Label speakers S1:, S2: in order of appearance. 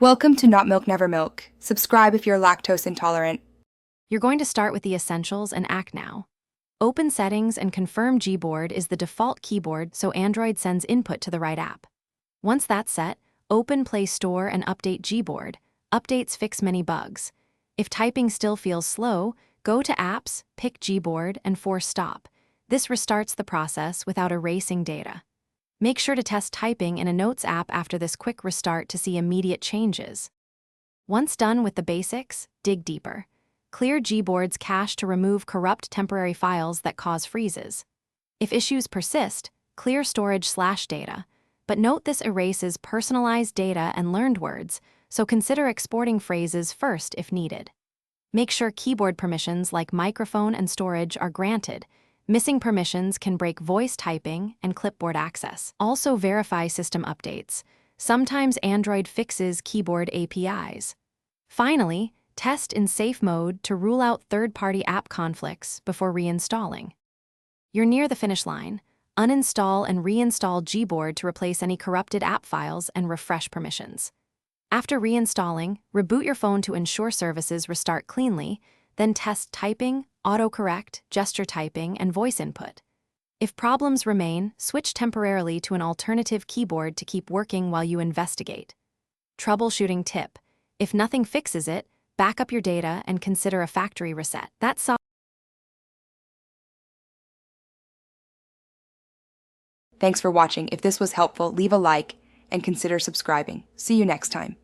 S1: Welcome to Not Milk Never Milk. Subscribe if you're lactose intolerant.
S2: You're going to start with the essentials and act now. Open Settings and confirm Gboard is the default keyboard so Android sends input to the right app. Once that's set, open Play Store and update Gboard. Updates fix many bugs. If typing still feels slow, go to Apps, pick Gboard, and force Stop. This restarts the process without erasing data. Make sure to test typing in a Notes app after this quick restart to see immediate changes. Once done with the basics, dig deeper. Clear Gboard's cache to remove corrupt temporary files that cause freezes. If issues persist, clear storage/data. But note this erases personalized data and learned words, so consider exporting phrases first if needed. Make sure keyboard permissions like microphone and storage are granted. Missing permissions can break voice typing and clipboard access. Also verify system updates. Sometimes Android fixes keyboard APIs. Finally, test in safe mode to rule out third-party app conflicts before reinstalling. You're near the finish line. Uninstall and reinstall Gboard to replace any corrupted app files and refresh permissions. After reinstalling, reboot your phone to ensure services restart cleanly, then test typing, autocorrect, gesture typing, and voice input. If problems remain, switch temporarily to an alternative keyboard to keep working while you investigate. Troubleshooting tip: if nothing fixes it, back up your data and consider a factory reset. That's all.
S1: Thanks for watching. If this was helpful, leave a like and consider subscribing. See you next time.